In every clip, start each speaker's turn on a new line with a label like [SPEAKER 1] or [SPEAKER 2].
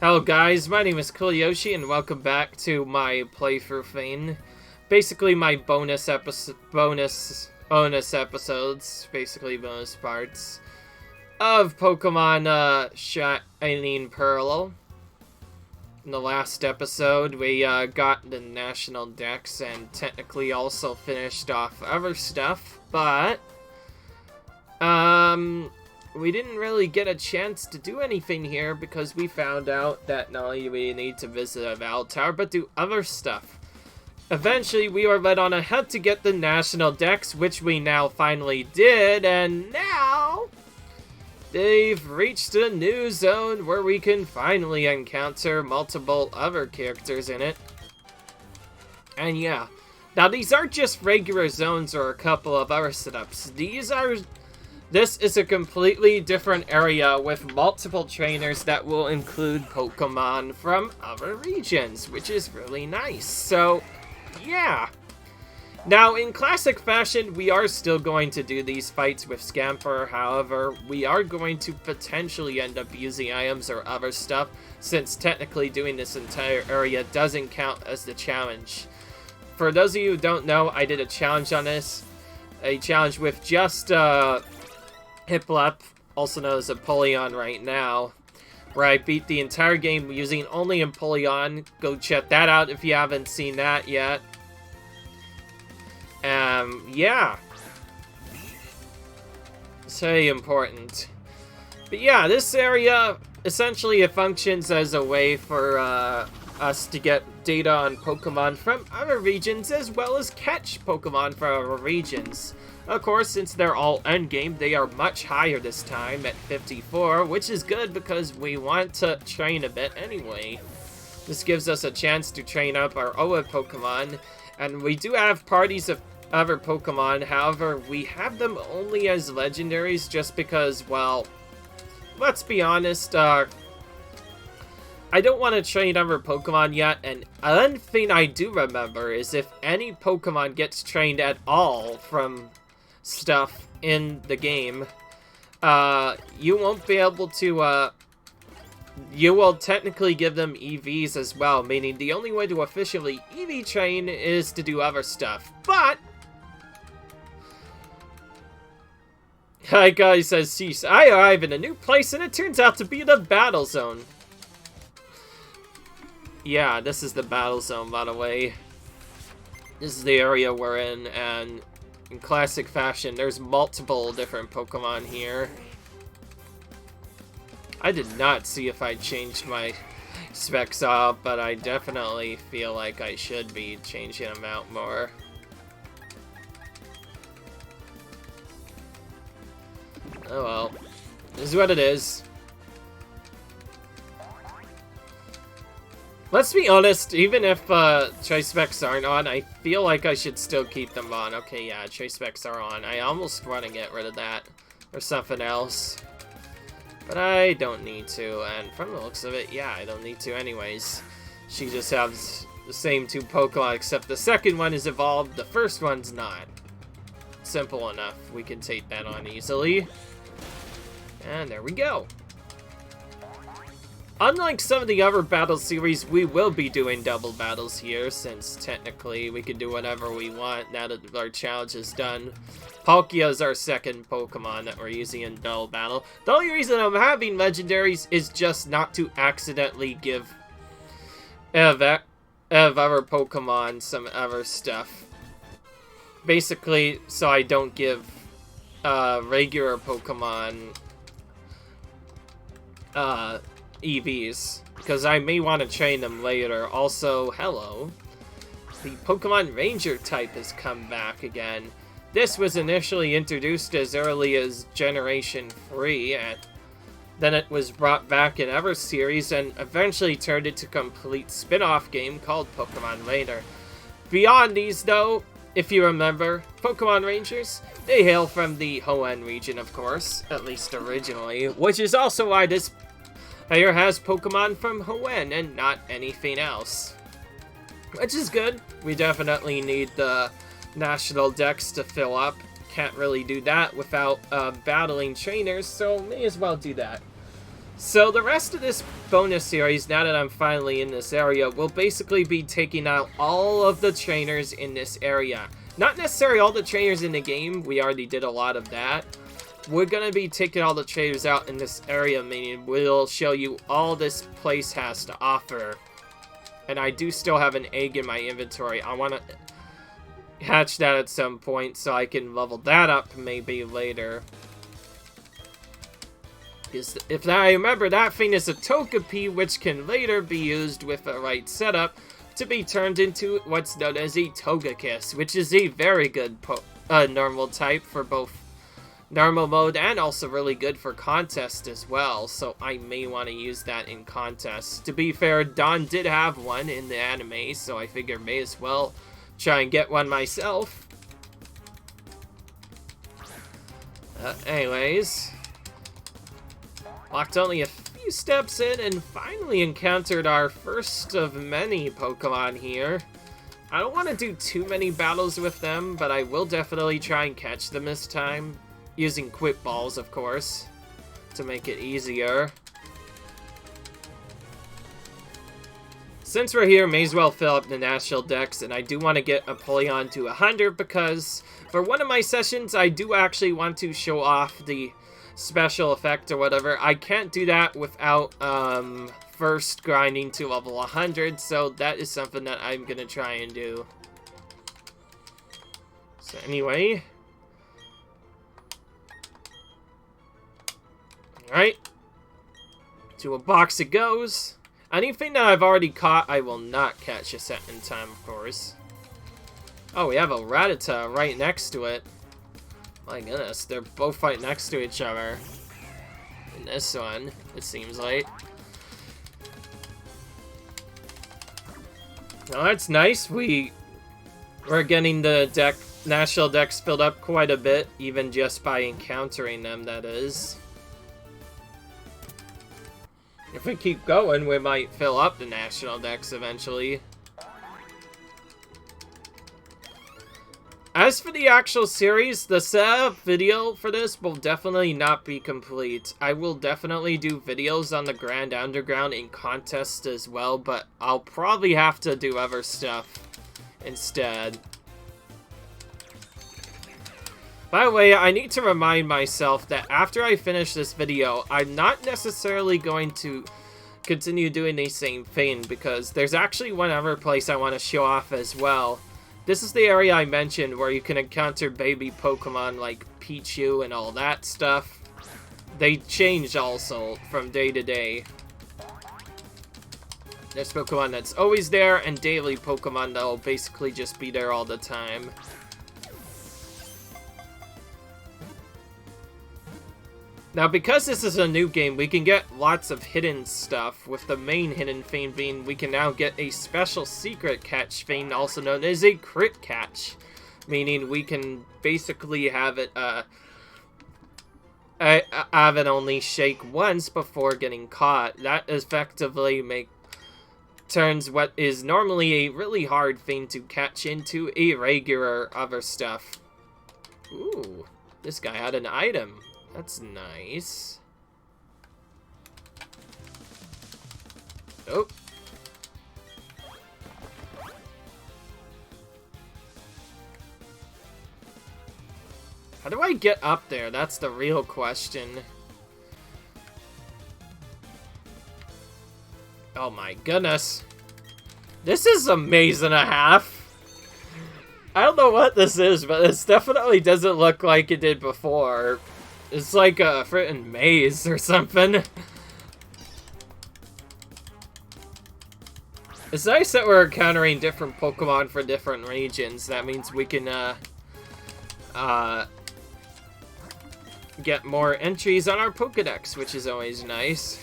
[SPEAKER 1] Hello guys, my name is Yoshi and welcome back to my playthrough thing. Basically my bonus episodes, basically bonus parts of Pokemon Shining Pearl. In the last episode, we got the National Dex and technically also finished off other stuff, but we didn't really get a chance to do anything here because we found out that not only do we need to visit a Battle Tower, but do other stuff. Eventually, we were led on a hunt to get the National Dex, which we now finally did, and now they've reached a new zone where we can finally encounter multiple other characters in it. And yeah, now these aren't just regular zones or a couple of other setups. This is a completely different area with multiple trainers that will include Pokemon from other regions, which is really nice. So, yeah. Now, in classic fashion, we are still going to do these fights with Scamper. However, we are going to potentially end up using items or other stuff, since technically doing this entire area doesn't count as the challenge. For those of you who don't know, I did a challenge on this. A challenge with just, Hiplep, also known as Empoleon right now, where I beat the entire game using only Empoleon. Go check that out if you haven't seen that yet. Yeah. It's very important. But yeah, this area, essentially it functions as a way for us to get data on Pokemon from other regions, as well as catch Pokemon from other regions. Of course, since they're all endgame, they are much higher this time at 54, which is good because we want to train a bit anyway. This gives us a chance to train up our OA Pokemon, and we do have parties of other Pokemon. However, we have them only as legendaries just because, well, let's be honest, I don't want to train other Pokemon yet, and one thing I do remember is if any Pokemon gets trained at all from stuff in the game, you won't be able to, you will technically give them EVs as well, meaning the only way to officially EV train is to do other stuff. But hi guys, says Cease. I arrive in a new place and it turns out to be the battle zone. Yeah, this is the battle zone, by the way. This is the area we're in, and in classic fashion, there's multiple different Pokemon here. I did not see if I changed my specs up, but I definitely feel like I should be changing them out more. Oh well. This is what it is. Let's be honest, even if choice specs aren't on, I feel like I should still keep them on. Okay, yeah, choice specs are on. I almost want to get rid of that or something else, but I don't need to, and from the looks of it, yeah, I don't need to anyways. She just has the same two Pokemon, except the second one is evolved, the first one's not. Simple enough, we can take that on easily. And there we go. Unlike some of the other battle series, we will be doing double battles here, since technically we can do whatever we want now that our challenge is done. Palkia is our second Pokemon that we're using in double battle. The only reason I'm having legendaries is just not to accidentally give other Pokemon some other stuff. Basically, so I don't give regular Pokemon EVs, because I may want to train them later. Also, hello. The Pokemon Ranger type has come back again. This was initially introduced as early as Generation 3, and then it was brought back in other series, and eventually turned into a complete spin-off game called Pokemon Ranger. Beyond these, though, if you remember, Pokemon Rangers, they hail from the Hoenn region, of course, at least originally, which is also why this player has Pokemon from Hoenn and not anything else. Which is good. We definitely need the National Dex to fill up. Can't really do that without battling trainers, so may as well do that. So the rest of this bonus series, now that I'm finally in this area, will basically be taking out all of the trainers in this area. Not necessarily all the trainers in the game, we already did a lot of that. We're going to be taking all the trainers out in this area, meaning we'll show you all this place has to offer. And I do still have an egg in my inventory. I want to hatch that at some point so I can level that up maybe later. If I remember, that thing is a Togepi, which can later be used with the right setup to be turned into what's known as a Togekiss, which is a very good normal type for both normal mode and also really good for contest as well, so I may want to use that in contests. To be fair, Dawn did have one in the anime, so I figure may as well try and get one myself. Anyways, walked only a few steps in and finally encountered our first of many Pokemon here. I don't want to do too many battles with them, but I will definitely try and catch them this time. Using Quip Balls, of course, to make it easier. Since we're here, may as well fill up the National Dex, and I do want to get Apollyon to 100 because for one of my sessions, I do actually want to show off the special effect or whatever. I can't do that without first grinding to level 100, so that is something that I'm going to try and do. So anyway... Alright, to a box it goes. Anything that I've already caught, I will not catch a second time, of course. Oh, we have a Rattata right next to it. My goodness, they're both right next to each other. In this one, it seems like. Oh, that's nice. We're getting the National Dex filled up quite a bit, even just by encountering them, that is. If we keep going, we might fill up the National Dex eventually. As for the actual series, the setup video for this will definitely not be complete. I will definitely do videos on the Grand Underground in contests as well, but I'll probably have to do other stuff instead. By the way, I need to remind myself that after I finish this video, I'm not necessarily going to continue doing the same thing, because there's actually one other place I want to show off as well. This is the area I mentioned where you can encounter baby Pokemon like Pichu and all that stuff. They change also from day to day. There's Pokemon that's always there, and daily Pokemon that will basically just be there all the time. Now, because this is a new game, we can get lots of hidden stuff, with the main hidden thing being we can now get a special secret catch thing, also known as a crit catch. Meaning we can basically have it, have it only shake once before getting caught. That effectively turns what is normally a really hard thing to catch into a regular other stuff. Ooh, this guy had an item. That's nice. Oh. How do I get up there? That's the real question. Oh my goodness. This is a maze and a half. I don't know what this is, but this definitely doesn't look like it did before. It's like a frickin' maze or something. It's nice that we're encountering different Pokemon for different regions. That means we can, get more entries on our Pokedex, which is always nice.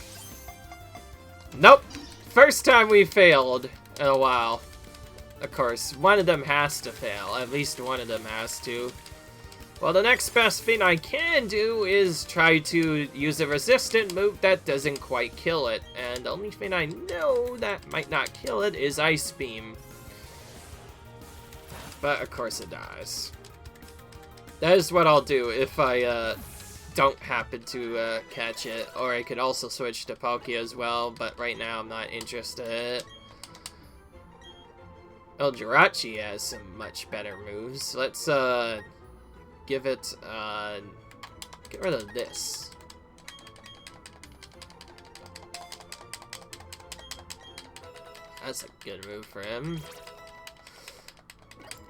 [SPEAKER 1] Nope! First time we failed in a while. Of course, one of them has to fail. At least one of them has to. Well, the next best thing I can do is try to use a resistant move that doesn't quite kill it. And the only thing I know that might not kill it is Ice Beam. But, of course, it does. That is what I'll do if I don't happen to catch it. Or I could also switch to Palkia as well, but right now I'm not interested. El Jirachi has some much better moves. Let's give it get rid of this. That's a good move for him.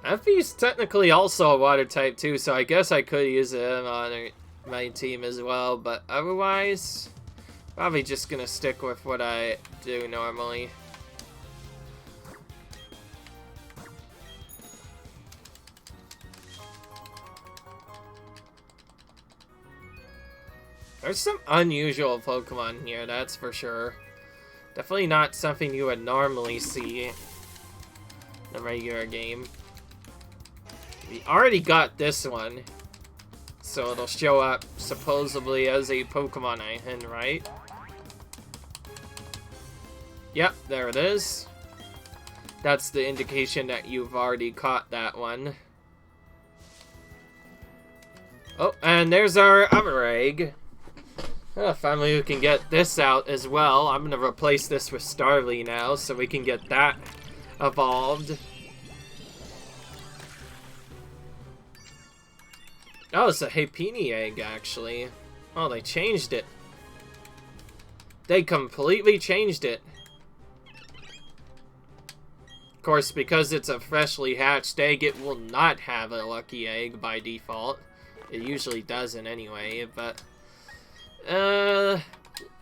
[SPEAKER 1] Effie's technically also a water type too, so I guess I could use him on my team as well, but otherwise, probably just gonna stick with what I do normally. There's some unusual Pokemon here, that's for sure. Definitely not something you would normally see in a regular game. We already got this one, so it'll show up supposedly as a Pokemon item, right? Yep, there it is. That's the indication that you've already caught that one. Oh, and there's our other egg. Oh, finally we can get this out as well. I'm gonna replace this with Starly now, so we can get that evolved. Oh, it's a Happiny egg, actually. Oh, they changed it. They completely changed it. Of course, because it's a freshly hatched egg, it will not have a lucky egg by default. It usually doesn't anyway, but... it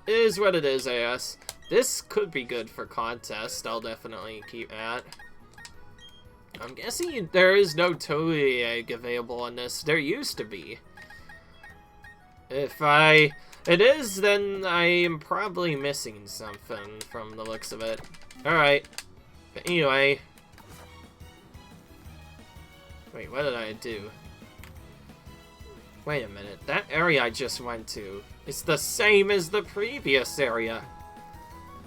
[SPEAKER 1] is what it is, I guess. This could be good for contest. I'll definitely keep that. I'm guessing there is no Toei egg available on this. There used to be. If it is, then I am probably missing something from the looks of it. Alright. But anyway. Wait, what did I do? Wait a minute. That area I just went to, it's the same as the previous area.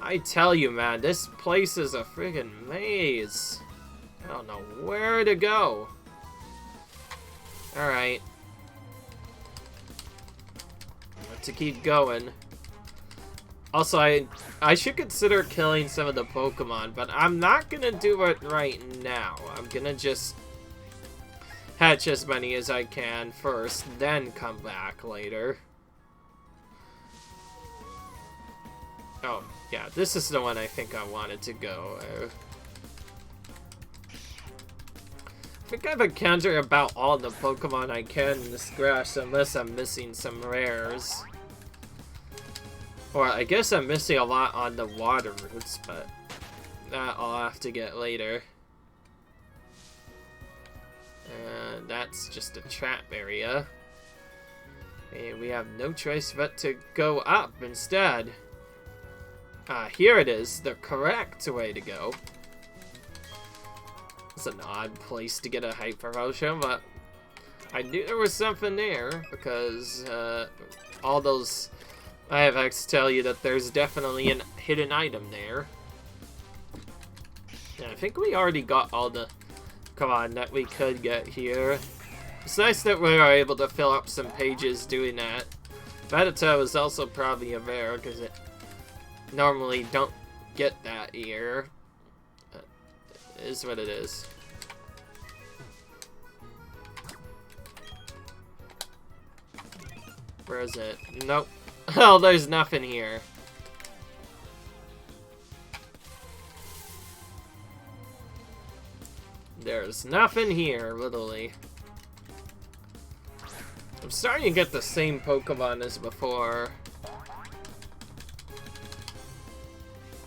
[SPEAKER 1] I tell you, man, this place is a friggin' maze. I don't know where to go. Alright. To keep going. Also, I should consider killing some of the Pokemon, but I'm not gonna do it right now. I'm gonna just hatch as many as I can first, then come back later. Oh, yeah, this is the one I think I wanted to go. I think I've encountered about all the Pokemon I can in this grass, unless I'm missing some rares. Or I guess I'm missing a lot on the water routes, but that I'll have to get later. And that's just a trap area. And we have no choice but to go up instead. Here it is, the correct way to go. It's an odd place to get a Hyper Potion, but I knew there was something there because all those IFX tell you that there's definitely a hidden item there. And I think we already got all the Pokemon that we could get here. It's nice that we are able to fill up some pages doing that. Batata is also probably a rare because it normally don't get that here. It is what it is. Where is it? Nope. Oh, there's nothing here. There's nothing here, literally. I'm starting to get the same Pokemon as before.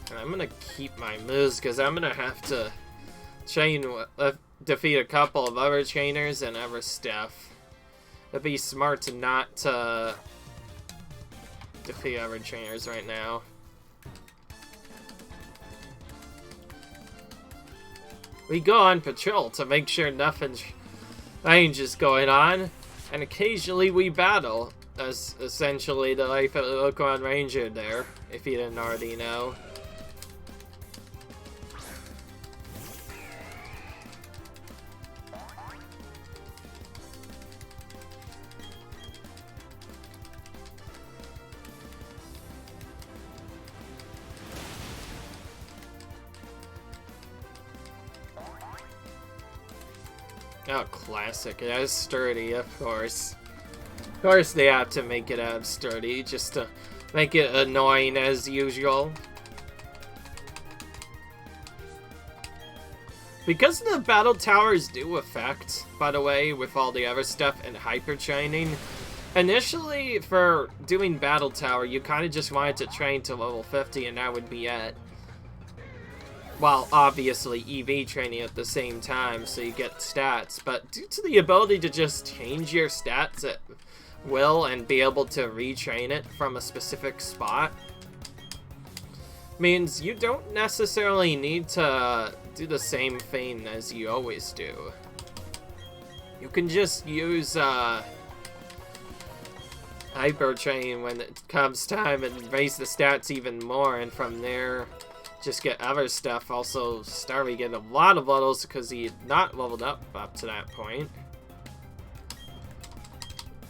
[SPEAKER 1] And I'm gonna keep my moves because I'm gonna have to defeat a couple of other trainers and other stuff. It'd be smart to not defeat other trainers right now. We go on patrol to make sure nothing strange is going on, and occasionally we battle as essentially the life of the Pokemon Ranger there, if you didn't already know. Oh, classic. It has sturdy, of course. Of course they have to make it have sturdy, just to make it annoying as usual. Because the battle towers do affect, by the way, with all the other stuff and hyper training, initially for doing battle tower, you kind of just wanted to train to level 50 and that would be it. While obviously EV training at the same time, so you get stats. But due to the ability to just change your stats at will and be able to retrain it from a specific spot, means you don't necessarily need to do the same thing as you always do. You can just use hyper train when it comes time and raise the stats even more, and from there just get other stuff. Also, Starry get a lot of levels because he had not leveled up to that point.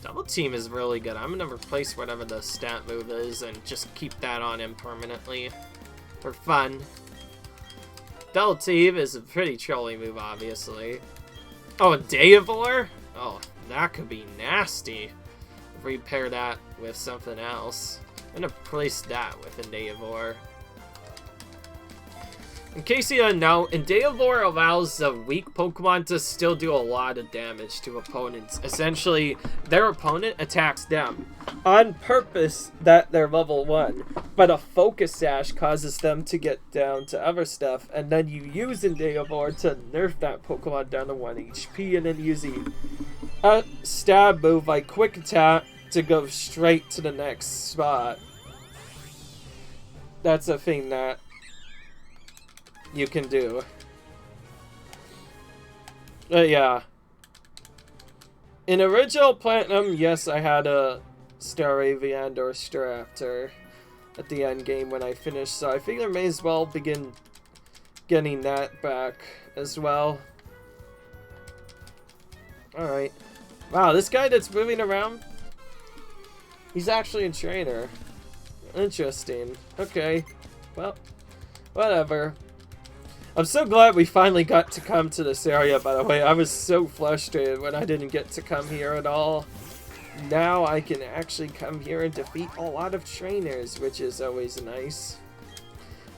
[SPEAKER 1] Double Team is really good. I'm gonna replace whatever the stat move is and just keep that on him permanently for fun. Double Team is a pretty trolly move, obviously. Oh, a Deivor? Oh, that could be nasty. If we pair that with something else. I'm gonna replace that with a Deivor. In case you don't know, Endeavor allows the weak Pokemon to still do a lot of damage to opponents. Essentially, their opponent attacks them on purpose that they're level 1, but a Focus Sash causes them to get down to other stuff, and then you use Endeavor to nerf that Pokemon down to 1 HP, and then using a stab move like Quick Attack to go straight to the next spot. That's a thing that you can do. Yeah. In original Platinum, yes, I had a Staravia or Staraptor at the end game when I finished, so I figure I may as well begin getting that back as well. Alright. Wow, this guy that's moving around, he's actually a trainer. Interesting. Okay. Well, whatever. I'm so glad we finally got to come to this area, by the way. I was so frustrated when I didn't get to come here at all. Now I can actually come here and defeat a lot of trainers, which is always nice.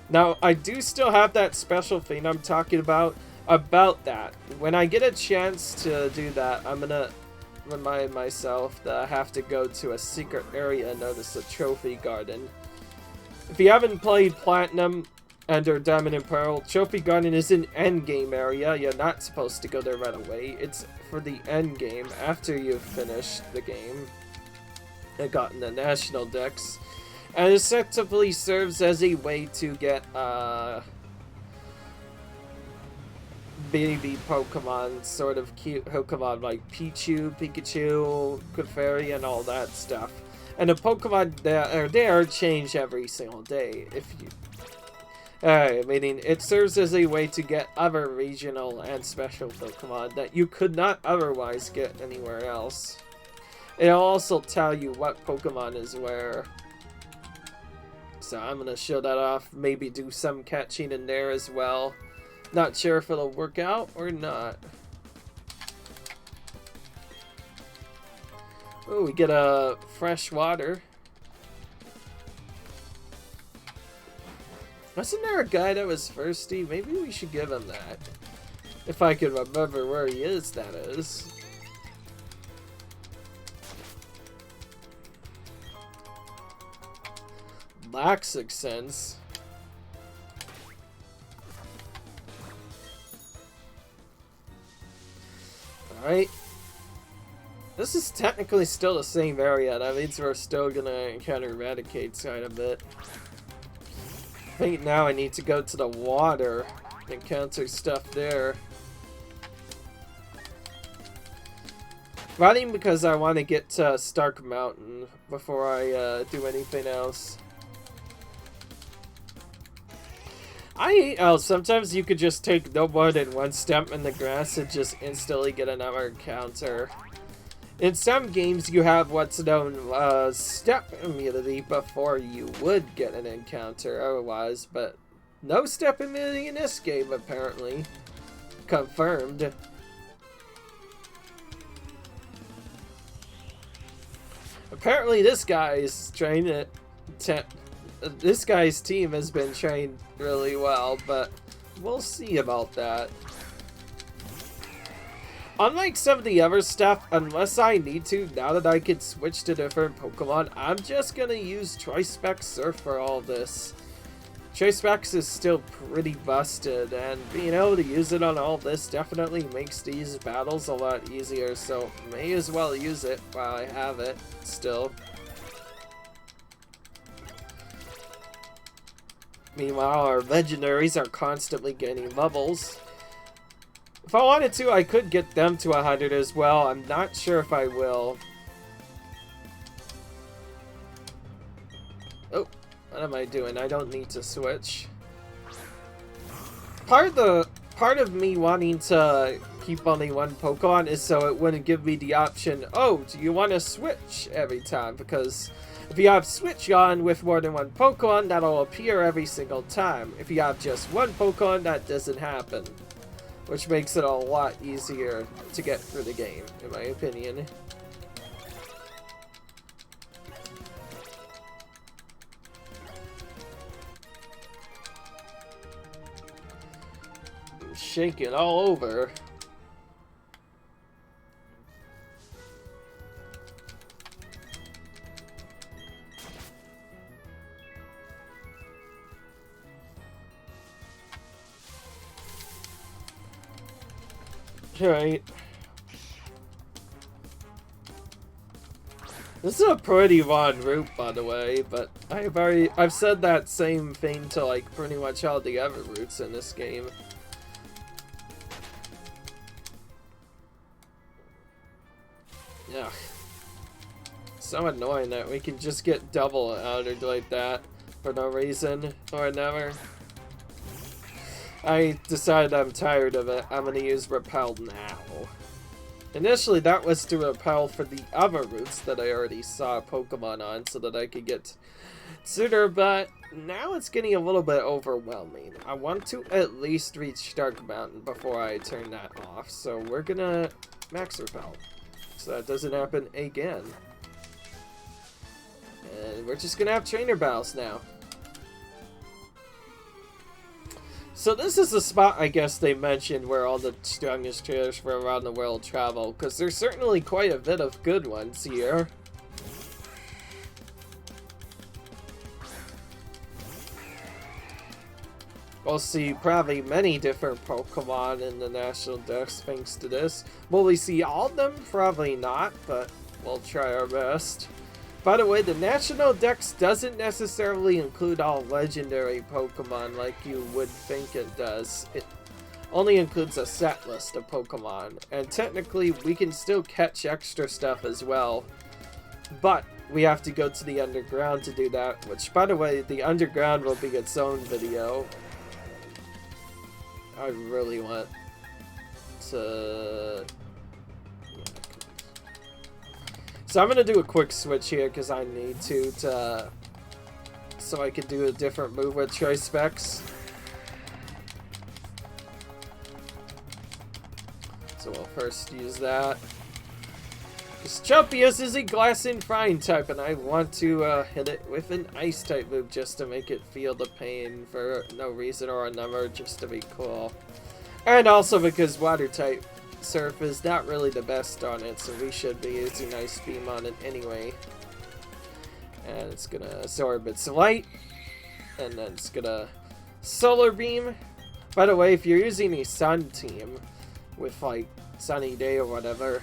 [SPEAKER 1] Now, I do still have that special thing I'm talking about that. When I get a chance to do that, I'm gonna remind myself that I have to go to a secret area known as the Trophy Garden. If you haven't played Platinum or Diamond and Pearl, Trophy Garden is an endgame area. You're not supposed to go there right away. It's for the endgame after you've finished the game and gotten the national decks. And it effectively serves as a way to get baby Pokemon, sort of cute Pokemon like Pichu, Pikachu, Clefairy, and all that stuff. And the Pokemon that are there change every single day. Meaning it serves as a way to get other regional and special Pokemon that you could not otherwise get anywhere else. It'll also tell you what Pokemon is where. So I'm gonna show that off, maybe do some catching in there as well. Not sure if it'll work out or not. Oh, we get a fresh water. Wasn't there a guy that was thirsty? Maybe we should give him that. If I can remember where he is, that is. Laxic Sense. Alright. This is technically still the same area. That means we're still gonna encounter Eradicate quite a bit. I think now I need to go to the water and encounter stuff there. Running because I want to get to Stark Mountain before I do anything else. Sometimes you could just take no more than one step in the grass and just instantly get another encounter. In some games, you have what's known as step immunity before you would get an encounter otherwise, but no step immunity in this game, apparently. Confirmed. Apparently this guy's trained this guy's team has been trained really well, but we'll see about that. Unlike some of the other stuff, unless I need to, now that I can switch to different Pokemon, I'm just gonna use Tri-Spec Surf for all this. Tri-Specs is still pretty busted, and being able to use it on all this definitely makes these battles a lot easier, so may as well use it while I have it still. Meanwhile, our legendaries are constantly gaining levels. If I wanted to, I could get them to 100 as well. I'm not sure if I will. Oh, what am I doing? I don't need to switch. Part of me wanting to keep only one Pokemon is so it wouldn't give me the option, oh, do you want to switch every time? Because if you have switch on with more than one Pokemon, that'll appear every single time. If you have just one Pokemon, that doesn't happen. Which makes it a lot easier to get through the game, in my opinion. I'm shaking all over. Right. This is a pretty long route, by the way, but I've said that same thing to like pretty much all the other routes in this game. Yeah. So annoying that we can just get double outed like that for no reason or another. I decided I'm tired of it. I'm gonna use Repel now. Initially, that was to repel for the other routes that I already saw Pokemon on so that I could get sooner, but now it's getting a little bit overwhelming. I want to at least reach Dark Mountain before I turn that off, so we're gonna max Repel so that doesn't happen again. And we're just gonna have trainer battles now. So this is the spot, I guess, they mentioned where all the strongest trainers from around the world travel, because there's certainly quite a bit of good ones here. We'll see probably many different Pokemon in the National Dex thanks to this. Will we see all of them? Probably not, but we'll try our best. By the way, the National Dex doesn't necessarily include all legendary Pokemon like you would think it does. It only includes a set list of Pokemon, and technically we can still catch extra stuff as well. But we have to go to the underground to do that, which, by the way, the underground will be its own video. I really want to... So I'm going to do a quick switch here because I need to so I can do a different move with Tri-Specs. So we'll first use that. Because Chumpius is a Glass and Flying type, and I want to hit it with an Ice type move just to make it feel the pain for no reason or another, just to be cool. And also because Water type Surf is not really the best on it, so we should be using Ice Beam on it anyway. And it's gonna absorb its light, and then it's gonna Solar Beam. By the way, if you're using a Sun team with like Sunny Day or whatever,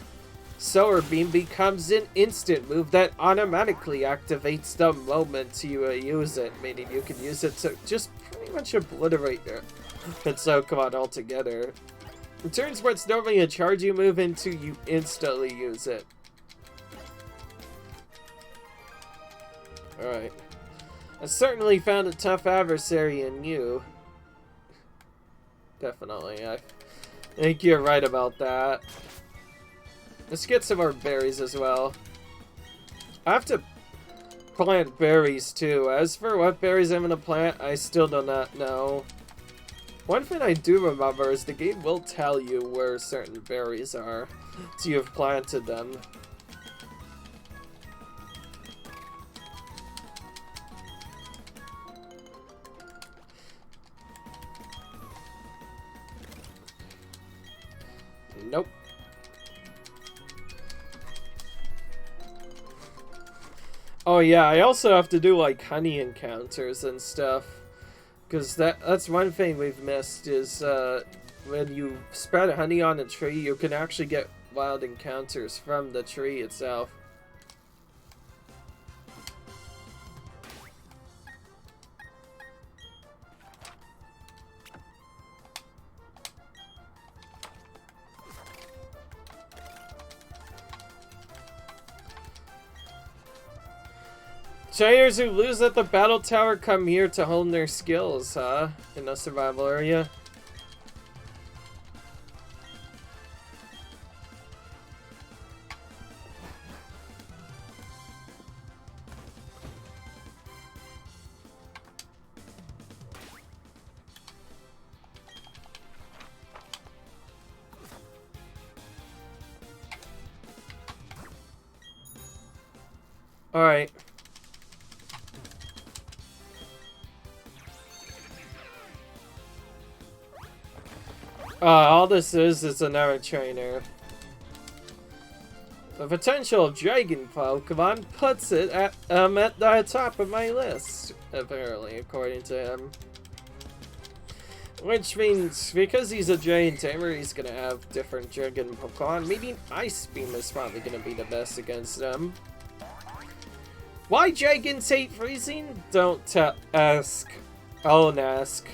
[SPEAKER 1] Solar Beam becomes an instant move that automatically activates the moment you use it, meaning you can use it to just pretty much obliterate its Pokemon altogether. In turns where it's normally a charge you move into, you instantly use it. Alright. I certainly found a tough adversary in you. Definitely. I think you're right about that. Let's get some more berries as well. I have to plant berries too. As for what berries I'm going to plant, I still do not know. One thing I do remember is the game will tell you where certain berries are, so you've planted them. Nope. Oh yeah, I also have to do like honey encounters and stuff. Because that's one thing we've missed is when you spread honey on a tree, you can actually get wild encounters from the tree itself. Trainers who lose at the battle tower come here to hone their skills, huh? In the survival area. Alright. All this is another trainer. The potential of Dragon Pokemon puts it at the top of my list, apparently, according to him. Which means, because he's a Dragon Tamer, he's gonna have different Dragon Pokemon. Maybe Ice Beam is probably gonna be the best against them. Why dragons hate freezing? Don't ask. I'll ask.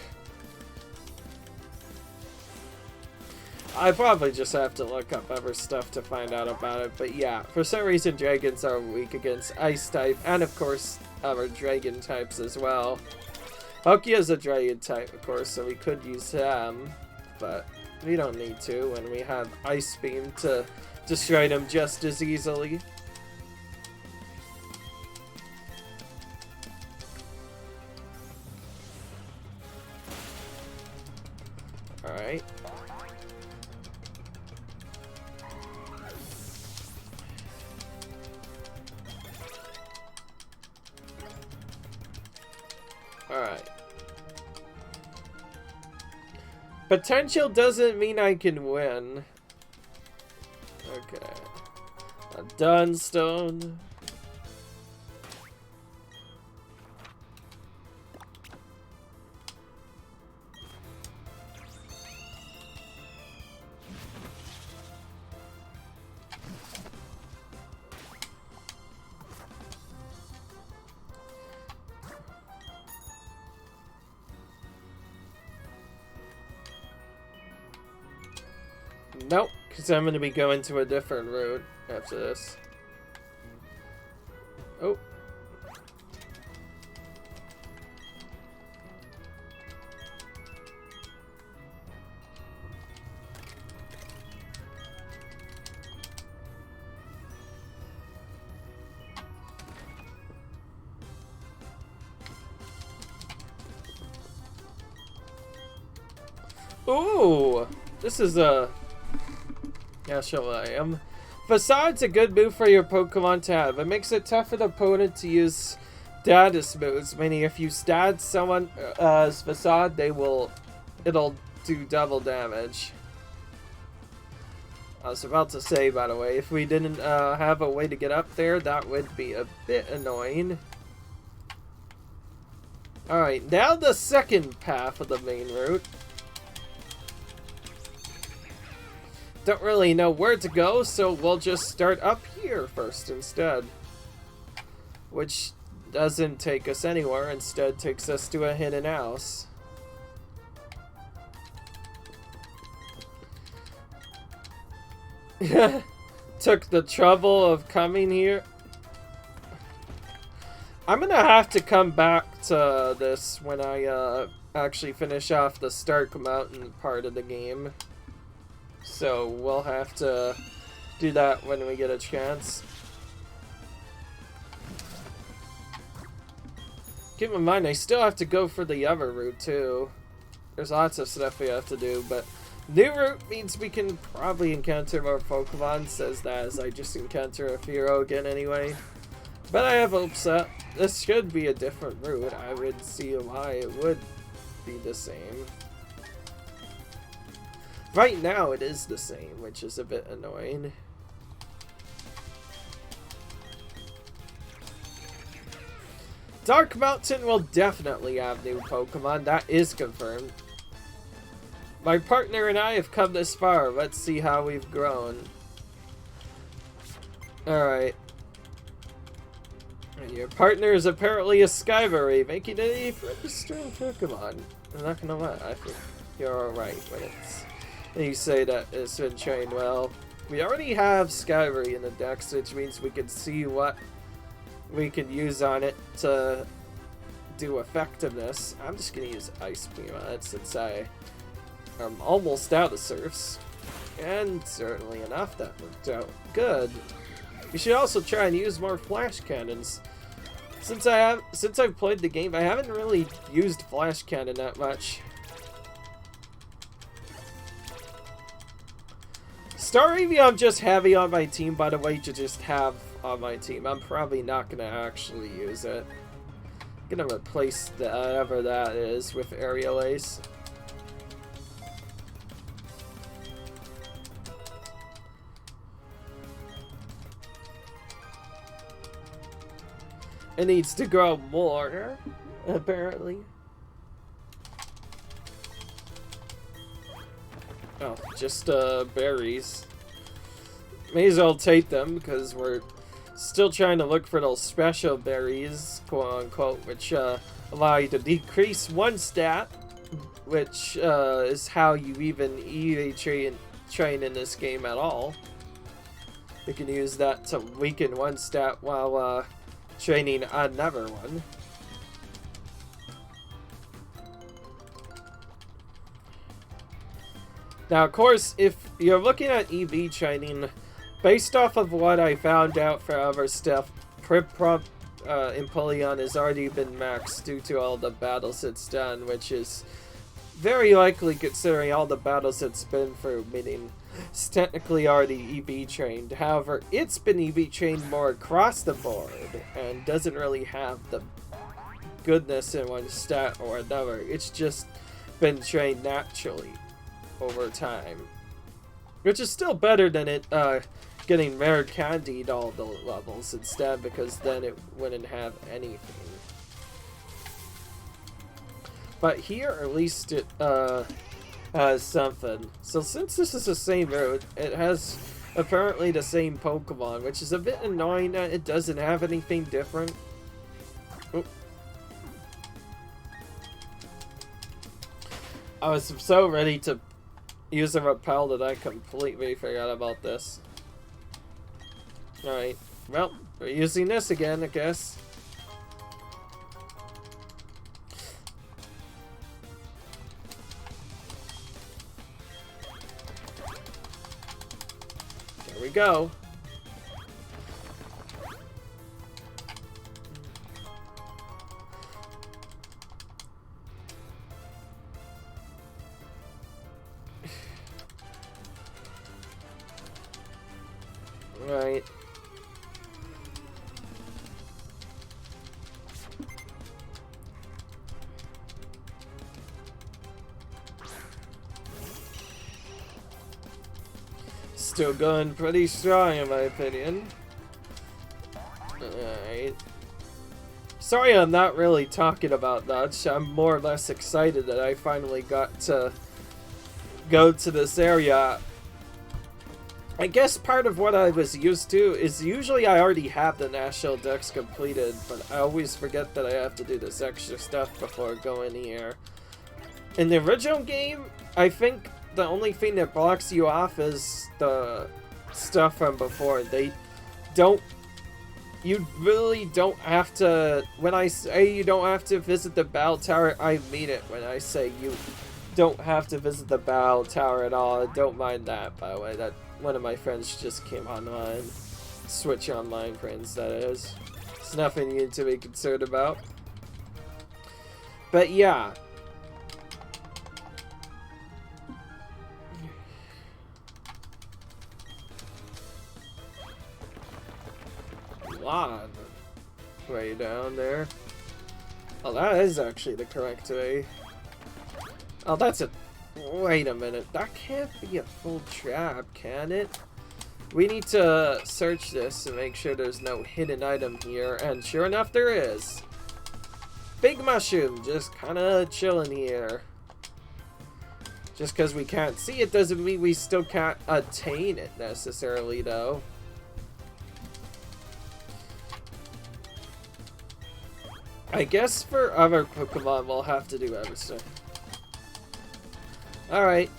[SPEAKER 1] I probably just have to look up other stuff to find out about it, but yeah, for some reason dragons are weak against ice type, and of course other dragon types as well. Hokia's a dragon type, of course, so we could use them, but we don't need to when we have Ice Beam to destroy them just as easily. Alright. Alright. Potential doesn't mean I can win. Okay. A Dunstone. Nope, because I'm going to be going to a different route after this. Oh. Ooh, this is a... Yeah, I am. Facade's a good move for your Pokemon to have. It makes it tough for the opponent to use status moves, meaning if you stat someone as Facade, it'll do double damage. I was about to say, by the way, if we didn't have a way to get up there, that would be a bit annoying. Alright, now the second path of the main route. Don't really know where to go, so we'll just start up here first instead. Which doesn't take us anywhere, instead takes us to a hidden house. Took the trouble of coming here. I'm gonna have to come back to this when I actually finish off the Stark Mountain part of the game. So we'll have to do that when we get a chance. Keep in mind, I still have to go for the other route too. There's lots of stuff we have to do, but new route means we can probably encounter more Pokemon. Says that as I just encounter a Fearow again anyway. But I have hopes that this should be a different route. I would see why it would be the same. Right now it is the same, which is a bit annoying. Dark Mountain will definitely have new Pokemon, that is confirmed. My partner and I have come this far, let's see how we've grown. Alright. Your partner is apparently a Skyberry, making it a pretty strong Pokemon. I'm not gonna lie, I think you're alright when you say that it's been trained well. We already have Skyberry in the dex, which means we can see what we can use on it to do effectiveness. I'm just gonna use Ice Beam on it since I am almost out of Surfs. And certainly enough, that worked out good. You should also try and use more Flash Cannons. Since I've played the game, I haven't really used Flash Cannon that much. Star Eevee I'm just heavy on my team, by the way, to just have on my team. I'm probably not gonna actually use it. I'm gonna replace whatever that is with Aerial Ace. It needs to grow more, apparently. Oh, just berries. May as well take them because we're still trying to look for those special berries, quote unquote, which allow you to decrease one stat, which is how you even train in this game at all. You can use that to weaken one stat while training another one. Now, of course, if you're looking at EV training, based off of what I found out for other stuff, Prop Empoleon has already been maxed due to all the battles it's done, which is very likely considering all the battles it's been through, meaning it's technically already EV trained. However, it's been EV trained more across the board and doesn't really have the goodness in one stat or another. It's just been trained naturally over time, which is still better than it getting rare candied all the levels instead, because then it wouldn't have anything. But here at least it has something. So since this is the same route, it has apparently the same Pokemon, which is a bit annoying that it doesn't have anything different. Oop. I was so ready to use a repel that I completely forgot about this. Alright, well, we're using this again, I guess. There we go. Right. Still going pretty strong in my opinion. Alright. Sorry I'm not really talking about that. I'm more or less excited that I finally got to go to this area. I guess part of what I was used to is usually I already have the National Dex completed, but I always forget that I have to do this extra stuff before going here. In the original game, I think the only thing that blocks you off is the stuff from before. You really don't have to, when I say you don't have to visit the Battle Tower, I mean it when I say you don't have to visit the Battle Tower at all. I don't mind that, by the way. That one of my friends just came online. Switch Online friends, that is. It's nothing you need to be concerned about. But yeah. Lot way down there. Oh, that is actually the correct way. Oh, that's it. Wait a minute, that can't be a full trap, can it? We need to search this and make sure there's no hidden item here, and sure enough there is. Big mushroom, just kinda chilling here. Just because we can't see it doesn't mean we still can't attain it necessarily, though. I guess for other Pokemon we'll have to do other stuff. Alright.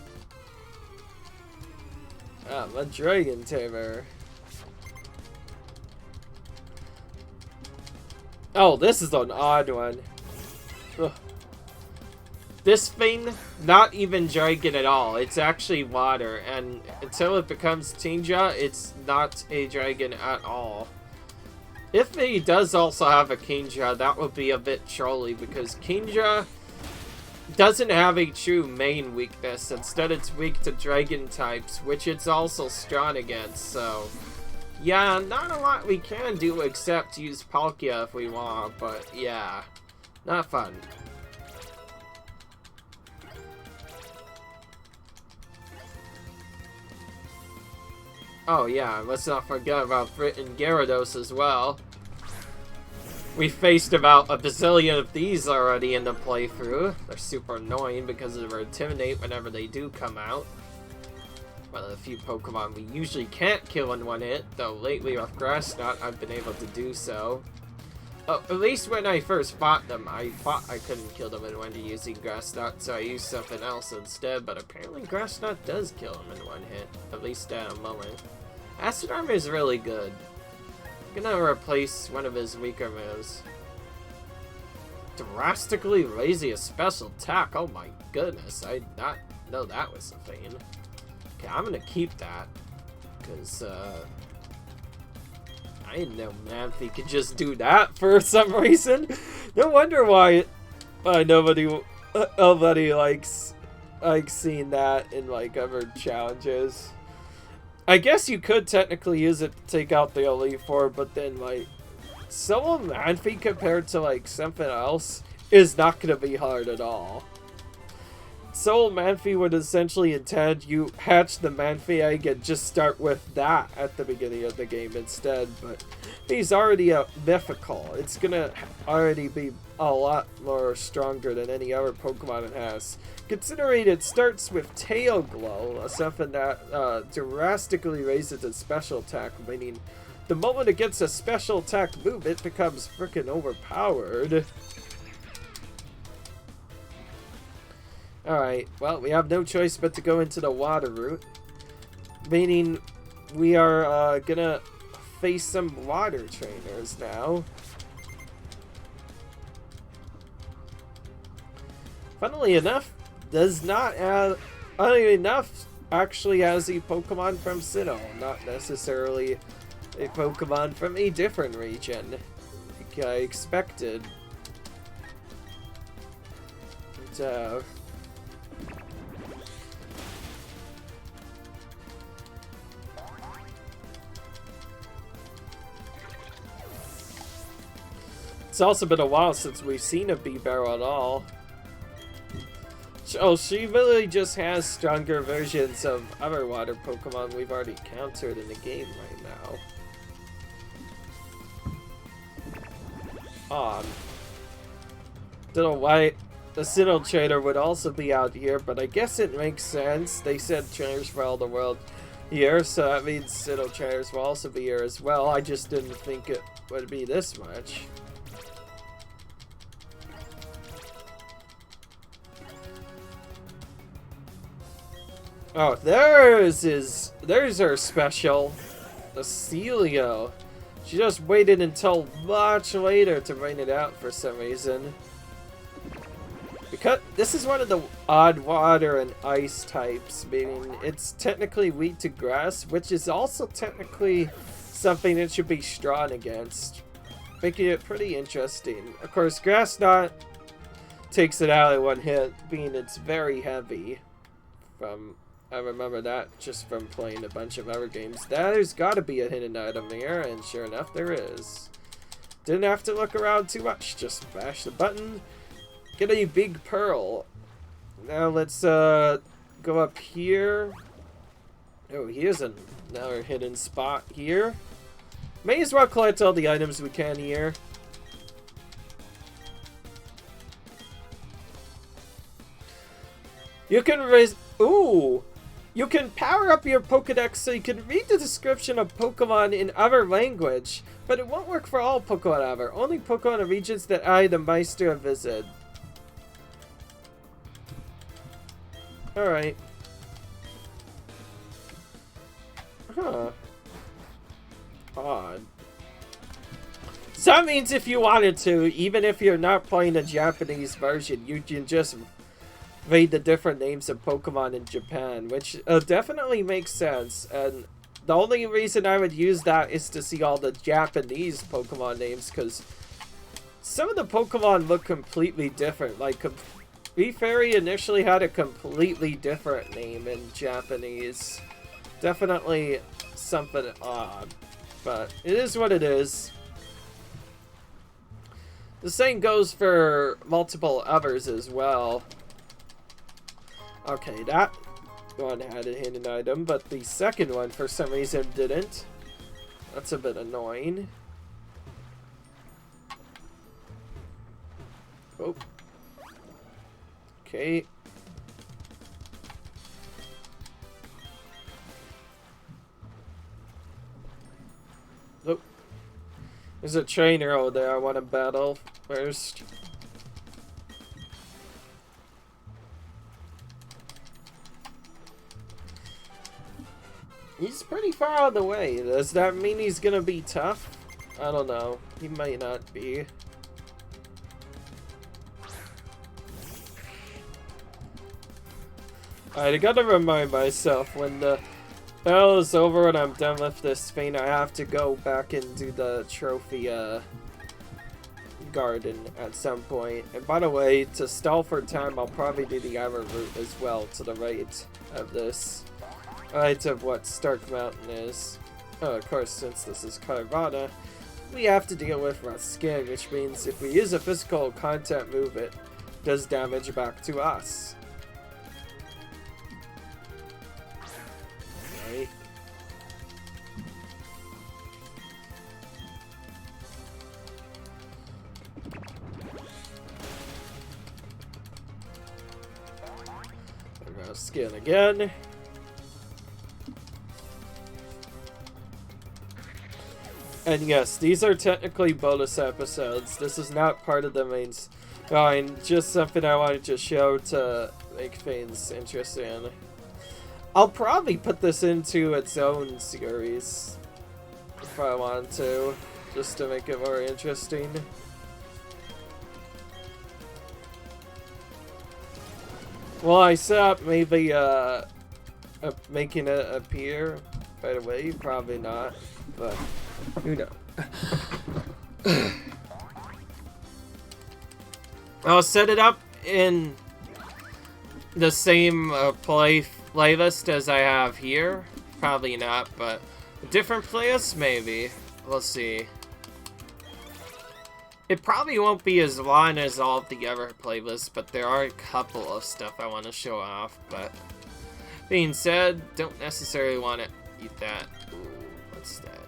[SPEAKER 1] I'm a Dragon Tamer. Oh, this is an odd one. Ugh. This thing, not even dragon at all. It's actually water, and until it becomes Tinja, it's not a dragon at all. If he does also have a Kingdra, that would be a bit trolly, because Kingdra doesn't have a true main weakness. Instead, it's weak to dragon types, which it's also strong against, so... yeah, not a lot we can do except use Palkia if we want, but yeah, not fun. Oh yeah, let's not forget about Frit and Gyarados as well. We faced about a bazillion of these already in the playthrough. They're super annoying because of their Intimidate whenever they do come out. One of the few Pokemon we usually can't kill in one hit, though lately with Grass Knot I've been able to do so. Oh, at least when I first fought them, I thought I couldn't kill them in one hit using Grass Knot, so I used something else instead, but apparently Grass Knot does kill them in one hit, at least at a moment. Acid Arm is really good. I'm gonna replace one of his weaker moves. Drastically raising a special attack, oh my goodness, I did not know that was a thing. Okay, I'm gonna keep that, because, I didn't know Manphy could just do that for some reason. No wonder why nobody likes seeing that in, like, other challenges. I guess you could technically use it to take out the Elite Four, but then, like, solo Manphy compared to, like, something else is not gonna be hard at all. Solo Manphy would essentially intend you hatch the Manphy egg and just start with that at the beginning of the game instead, but he's already a mythical. It's gonna already be a lot more stronger than any other Pokemon it has. Considering it starts with Tail Glow, something that drastically raises its special attack, meaning the moment it gets a special attack move, it becomes freaking overpowered. Alright, well, we have no choice but to go into the water route. Meaning, we are gonna face some water trainers now. Funnily enough, funnily enough, actually has a Pokemon from Sinnoh, not necessarily a Pokemon from a different region, like I expected. And, it's also been a while since we've seen a Beedrill at all. Oh, she really just has stronger versions of other water Pokemon we've already encountered in the game right now. Don't know why the Sinnoh trainer would also be out here, but I guess it makes sense. They said trainers for all the world here, so that means Sinnoh trainers will also be here as well. I just didn't think it would be this much. Oh, there's her special, the Celio. She just waited until much later to bring it out for some reason. Because this is one of the odd water and ice types, meaning it's technically weak to grass, which is also technically something that should be strong against, making it pretty interesting. Of course, Grass Knot takes it out in one hit, being it's very heavy. I remember that just from playing a bunch of other games. There's gotta be a hidden item here, and sure enough, there is. Didn't have to look around too much, just bash the button. Get a big pearl. Now let's go up here. Oh, here's another hidden spot here. May as well collect all the items we can here. You can Ooh! You can power up your Pokédex so you can read the description of Pokemon in other language, but it won't work for all Pokemon ever. Only Pokemon in regions that I, the Meister, have visited. Alright. Huh. Odd. So that means if you wanted to, even if you're not playing the Japanese version, you can just read the different names of Pokemon in Japan, which definitely makes sense. And the only reason I would use that is to see all the Japanese Pokemon names, because some of the Pokemon look completely different. Like, Fairy initially had a completely different name in Japanese. Definitely something odd, but it is what it is. The same goes for multiple others as well. Okay, that one had a hidden item, but the second one for some reason didn't. That's a bit annoying. Oh. Okay. Oh. There's a trainer over there I want to battle first. He's pretty far out of the way. Does that mean he's gonna be tough? I don't know. He might not be. Alright, I gotta remind myself when the battle is over and I'm done with this thing, I have to go back and do the trophy garden at some point. And by the way, to stall for time, I'll probably do the other route as well to the right of this. Right of what Stark Mountain is. Oh, of course, since this is Carvana, we have to deal with rough skin, which means if we use a physical contact move, it does damage back to us. Right. Rough skin again. And yes, these are technically bonus episodes. This is not part of the main line, just something I wanted to show to make things interesting. I'll probably put this into its own series if I want to, just to make it more interesting. Well, I set up maybe making it appear right away, probably not, but who knows? I'll set it up in the same playlist as I have here. Probably not, but a different playlist, maybe. We'll see. It probably won't be as long as all of the other playlists, but there are a couple of stuff I want to show off. But being said, don't necessarily want to eat that. Ooh, what's that?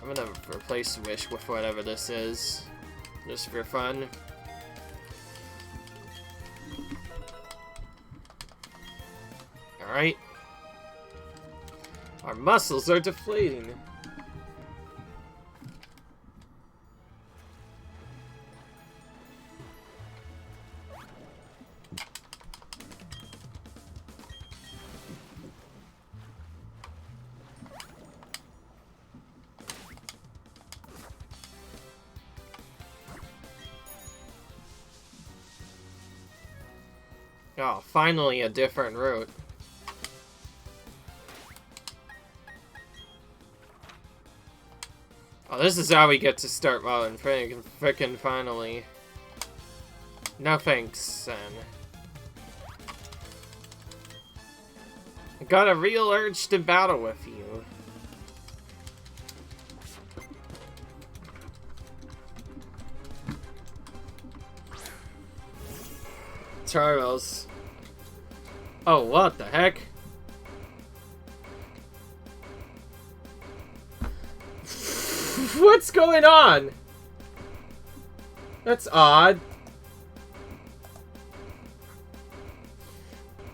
[SPEAKER 1] I'm gonna replace Wish with whatever this is, just for fun. Alright. Our muscles are deflating. Oh, finally a different route. Oh, this is how we get to start Modern frickin' finally. No thanks, son. I got a real urge to battle with you. Charles. Oh, what the heck? What's going on? That's odd.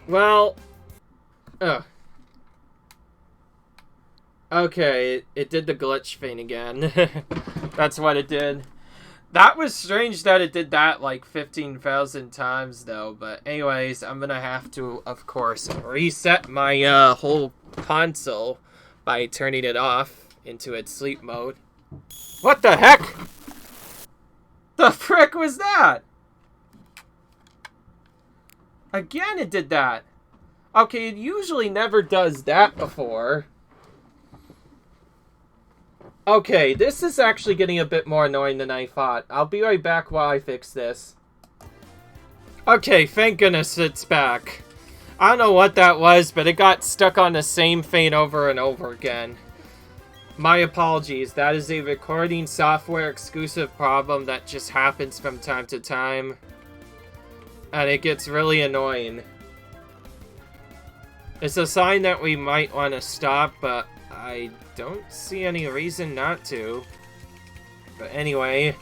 [SPEAKER 1] Well... Ugh. Okay, it did the glitch thing again. That's what it did. That was strange that it did that like 15,000 times though, but anyways, I'm gonna have to, of course, reset my whole console by turning it off into its sleep mode. What the heck? The frick was that? Again, it did that. Okay, it usually never does that before. Okay, this is actually getting a bit more annoying than I thought. I'll be right back while I fix this. Okay, thank goodness it's back. I don't know what that was, but it got stuck on the same thing over and over again. My apologies, that is a recording software exclusive problem that just happens from time to time. And it gets really annoying. It's a sign that we might want to stop, but I don't see any reason not to. But anyway.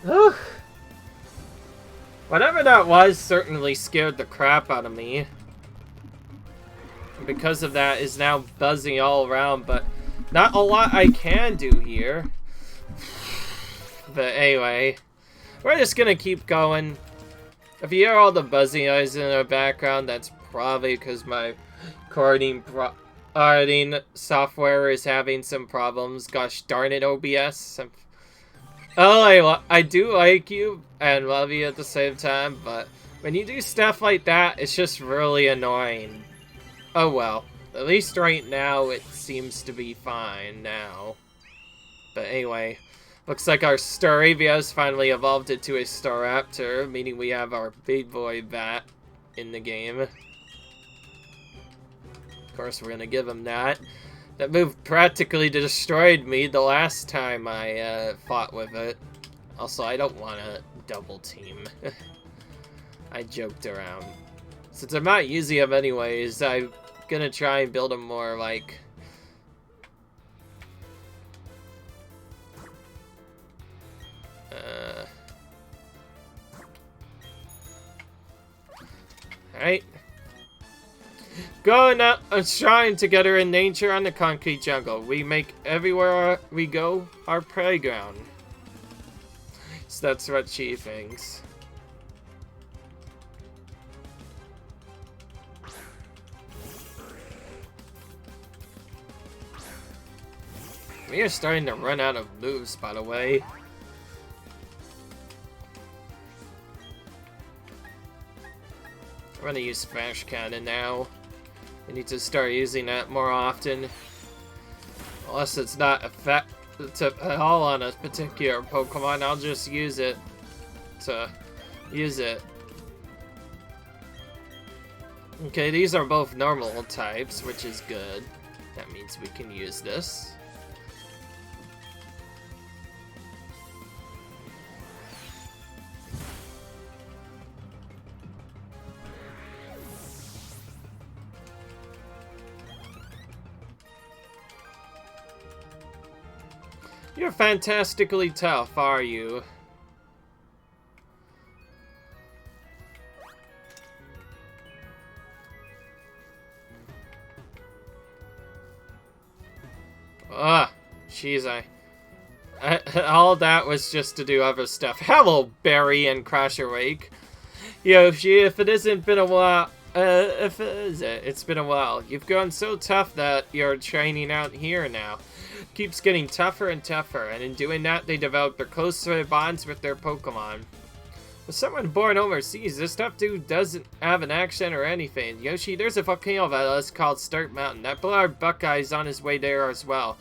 [SPEAKER 1] Ugh. Whatever that was certainly scared the crap out of me. Because of that is now buzzing all around, but not a lot I can do here. But anyway. We're just gonna keep going. If you hear all the buzzing noise in the background, that's probably because my recording software is having some problems. Gosh darn it, OBS. I do like you and love you at the same time, but when you do stuff like that, it's just really annoying. Oh well. At least right now, it seems to be fine now. But anyway, looks like our Staravia has finally evolved into a Staraptor, meaning we have our big boy bat in the game. Of course, we're gonna give him that. That move practically destroyed me the last time I fought with it. Also, I don't want to double team. I joked around. Since I'm not using him anyways, I'm gonna try and build him more like... Alright. Going up and trying together in nature on the concrete jungle. We make everywhere we go our playground. So that's what she thinks. We are starting to run out of moves, by the way. I'm gonna use Smash Cannon now. I need to start using that more often. Unless it's not effective at all on a particular Pokemon, I'll just use it to use it. Okay, these are both normal types, which is good. That means we can use this. You're fantastically tough, are you? Jeez, all that was just to do other stuff. Hello, Barry and Crasher Wake. Yoshi, if it hasn't been a while, it's been a while. You've gone so tough that you're training out here now. Keeps getting tougher and tougher, and in doing that, they develop their closer bonds with their Pokemon. With someone born overseas, this tough dude doesn't have an accent or anything. Yoshi, there's a volcano that's called Start Mountain. That Blard Buckeye's on his way there as well.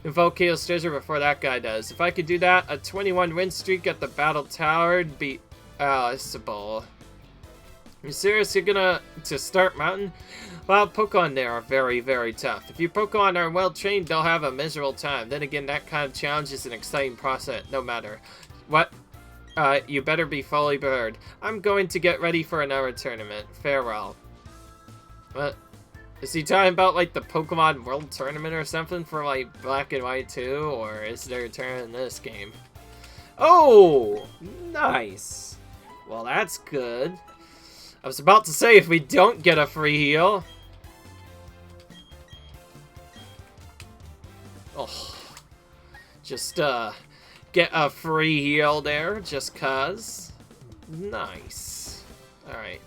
[SPEAKER 1] The volcano treasure before that guy does. If I could do that, a 21 win streak at the Battle Tower would be possible. You serious you're gonna to Start Mountain? Well, Pokemon there are very, very tough. If your Pokemon are well trained, they'll have a miserable time. Then again, that kind of challenge is an exciting process, no matter what. You better be fully prepared. I'm going to get ready for another tournament. Farewell. What? Is he talking about, like, the Pokemon World Tournament or something for, like, Black and White 2? Or is there a turn in this game? Oh! Nice! Well, that's good. I was about to say, if we don't get a free heal... Oh. Just, get a free heal there, just cuz. Nice. Alright.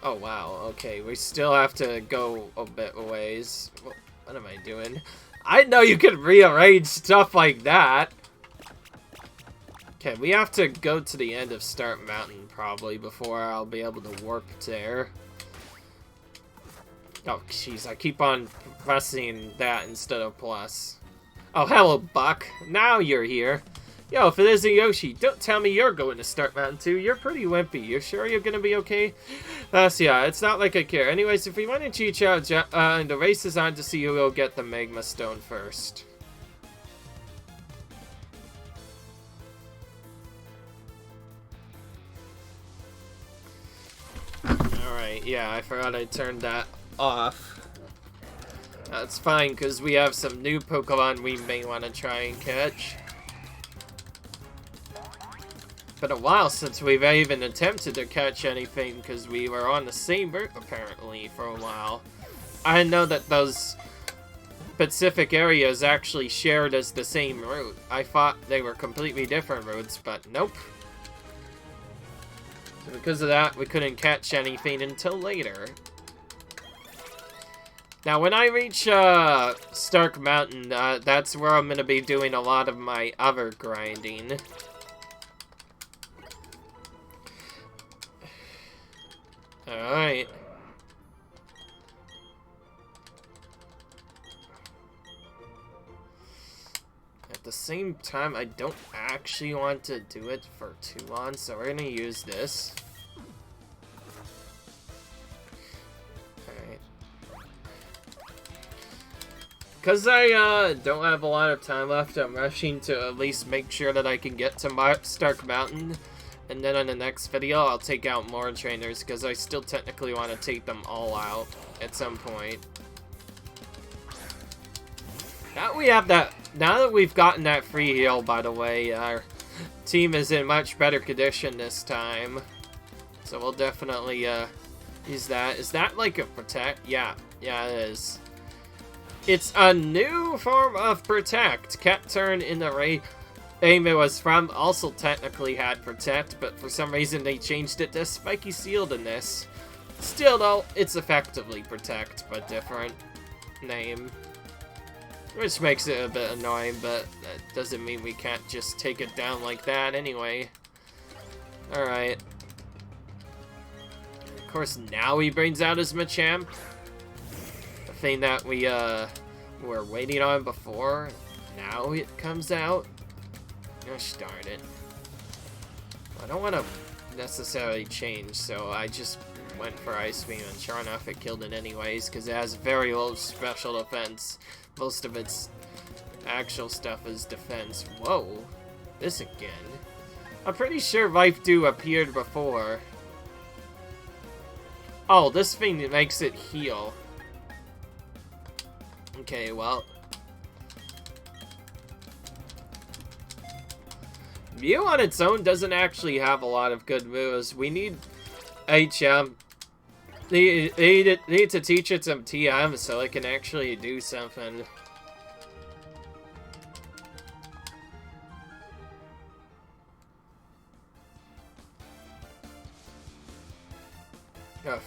[SPEAKER 1] Oh, wow. Okay, we still have to go a bit ways. What am I doing? I didn't know you could rearrange stuff like that. Okay, we have to go to the end of Start Mountain, probably, before I'll be able to warp there. Oh, jeez, I keep on pressing that instead of plus. Oh, hello, Buck. Now you're here. Yo, if it isn't Yoshi, don't tell me you're going to Start Mountain too. You're pretty wimpy. You sure you're gonna be okay? Yeah, it's not like I care. Anyways, if we want to cheat out, the race is on to see who will get the Magma Stone first. Alright, yeah, I forgot I turned that off. That's fine, because we have some new Pokemon we may want to try and catch. Been a while since we've even attempted to catch anything because we were on the same route apparently for a while. I didn't know that those specific areas actually shared as the same route. I thought they were completely different routes, but nope. So because of that, we couldn't catch anything until later. Now, when I reach Stark Mountain, that's where I'm going to be doing a lot of my other grinding. Alright. At the same time, I don't actually want to do it for too long, so we're gonna use this. Alright. Because I don't have a lot of time left, I'm rushing to at least make sure that I can get to Stark Mountain. And then on the next video, I'll take out more trainers, because I still technically want to take them all out at some point. Now that we've gotten that free heal, by the way, our team is in much better condition this time. So we'll definitely use that. Is that like a protect? Yeah, it is. It's a new form of protect. Cat turn in the raid. Aim it was from also technically had Protect, but for some reason they changed it to Spiky Sealed in this. Still though, it's effectively Protect, but different name. Which makes it a bit annoying, but that doesn't mean we can't just take it down like that anyway. Alright. Of course, now he brings out his Machamp. The thing that we were waiting on before, now it comes out. Gosh darn it. I don't want to necessarily change, so I just went for Ice Beam, and sure enough it killed it anyways, because it has very low special defense. Most of its actual stuff is defense. Whoa. This again. I'm pretty sure Life Dew appeared before. Oh, this thing makes it heal. Okay, well... Mew on its own doesn't actually have a lot of good moves. We need HM. They need to teach it some TM so it can actually do something.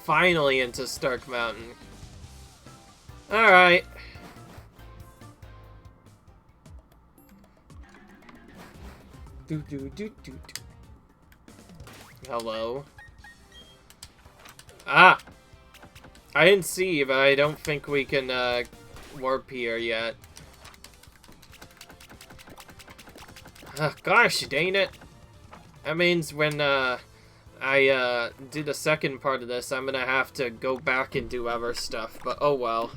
[SPEAKER 1] Finally into Stark Mountain. Alright. Hello. Ah! I didn't see, but I don't think we can warp here yet. Gosh dang it. That means when I do the second part of this, I'm gonna have to go back and do other stuff, but oh well.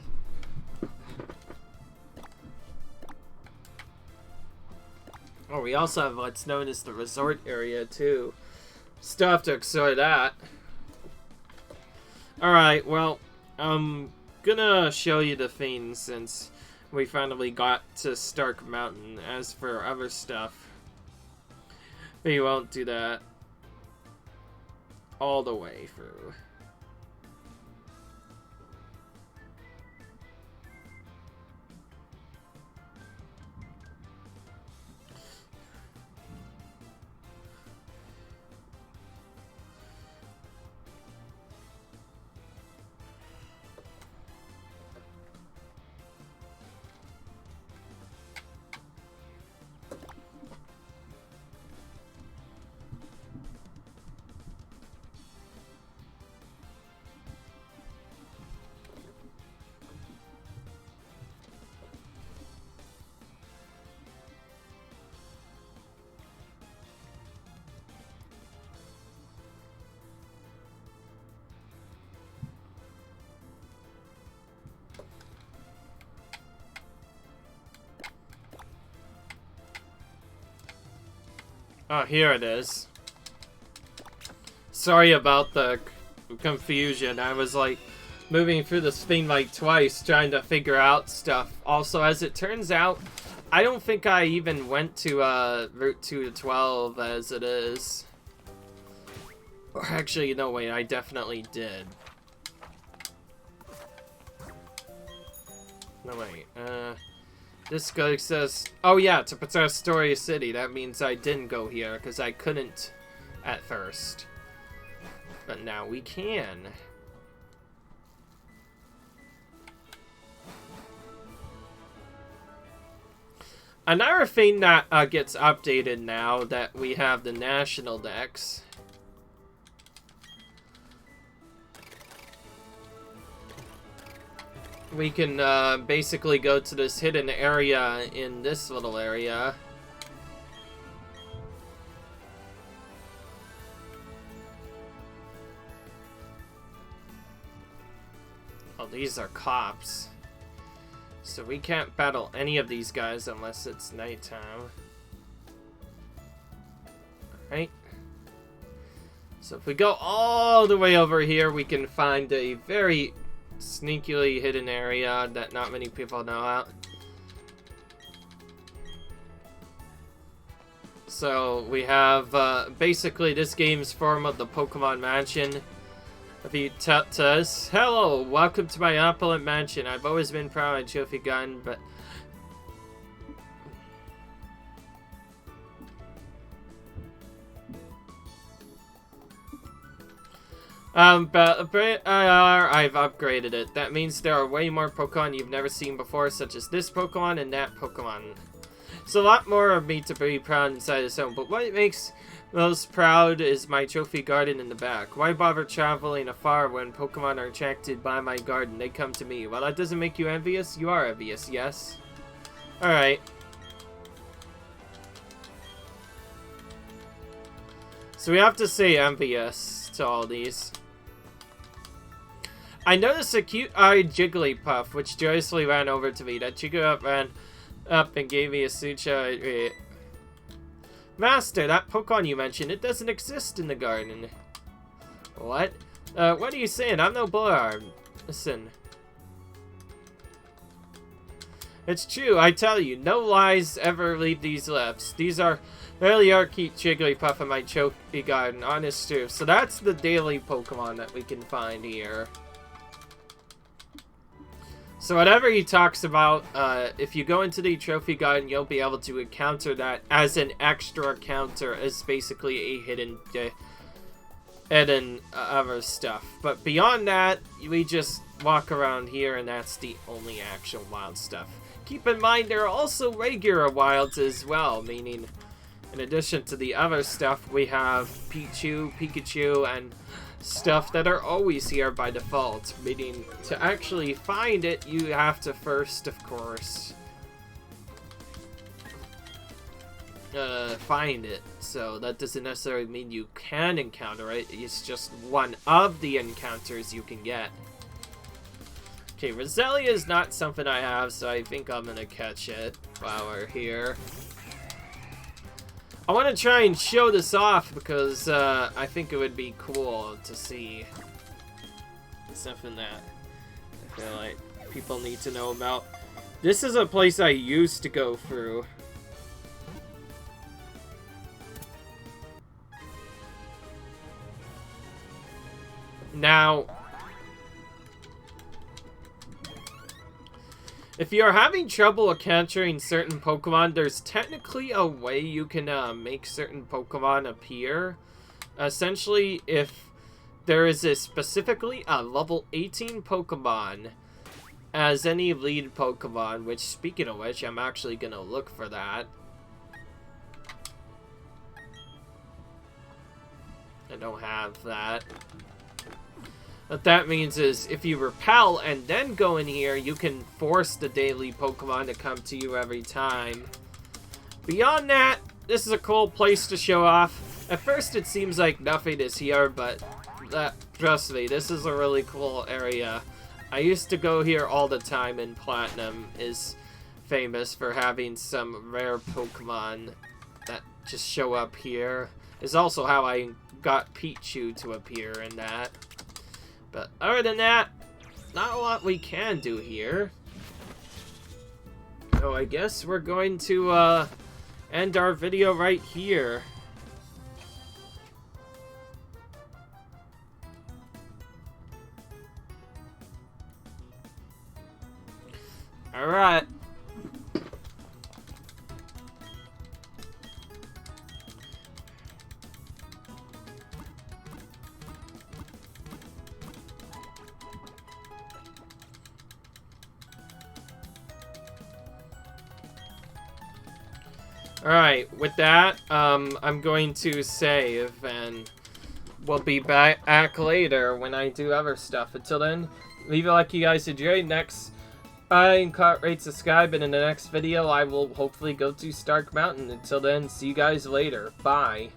[SPEAKER 1] Oh, we also have what's known as the resort area, too. Still have to explore that. Alright, well, I'm gonna show you the thing since we finally got to Stark Mountain. As for other stuff, we won't do that all the way through. Oh, here it is. Sorry about the confusion. I was like moving through this thing like twice trying to figure out stuff. Also, as it turns out, I don't think I even went to Route 2 to 12 as it is. Or actually, no, wait, I definitely did. No, wait, this guy says, oh yeah, to protect Story City. That means I didn't go here, because I couldn't at first. But now we can. Another thing that gets updated now that we have the National Dex. We can basically go to this hidden area in this little area. Oh, these are cops. So we can't battle any of these guys unless it's nighttime. Alright. So if we go all the way over here, we can find a very sneakily hidden area that not many people know about. So we have basically this game's form of the Pokemon Mansion. If you tell us, hello, welcome to my opulent mansion. I've always been proud of my trophy gun, but I've upgraded it. That means there are way more Pokemon you've never seen before, such as this Pokemon and that Pokemon. It's a lot more of me to be proud inside this home, but what makes most proud is my trophy garden in the back. Why bother traveling afar when Pokemon are attracted by my garden? They come to me. Well, that doesn't make you envious. You are envious, yes? Alright. So we have to say envious to all these. I noticed a cute-eyed Jigglypuff, which joyously ran over to me. That Jigglypuff ran up and gave me a sucha. Master, that Pokemon you mentioned, it doesn't exist in the garden. What? What are you saying? I'm no Bullard. Listen. It's true, I tell you, no lies ever leave these lips. These are really are cute Jigglypuff in my trophy garden, honest truth. So that's the daily Pokemon that we can find here. So whatever he talks about, if you go into the trophy garden, you'll be able to encounter that as an extra counter, as basically a hidden other stuff. But beyond that, we just walk around here, and that's the only actual wild stuff. Keep in mind, there are also regular wilds as well, meaning in addition to the other stuff, we have Pikachu, and stuff that are always here by default, meaning to actually find it, you have to first, of course, find it. So that doesn't necessarily mean you can encounter it, it's just one of the encounters you can get. Okay, Roselia is not something I have, so I think I'm gonna catch it while we're here. I want to try and show this off because I think it would be cool to see. Something that I feel like people need to know about. This is a place I used to go through. Now, if you're having trouble capturing certain Pokemon, there's technically a way you can make certain Pokemon appear. Essentially, if there is specifically a level 18 Pokemon as any lead Pokemon, which, speaking of which, I'm actually going to look for that. I don't have that. What that means is, if you repel and then go in here, you can force the daily Pokemon to come to you every time. Beyond that, this is a cool place to show off. At first it seems like nothing is here, but trust me, this is a really cool area. I used to go here all the time, and Platinum is famous for having some rare Pokemon that just show up here. It's also how I got Pichu to appear in that. But other than that, not a lot we can do here. So I guess we're going to end our video right here. Alright. Alright, with that, I'm going to save, and we'll be back later when I do other stuff. Until then, leave a like you guys enjoyed. Next, rate, subscribe, and in the next video, I will hopefully go to Stark Mountain. Until then, see you guys later. Bye.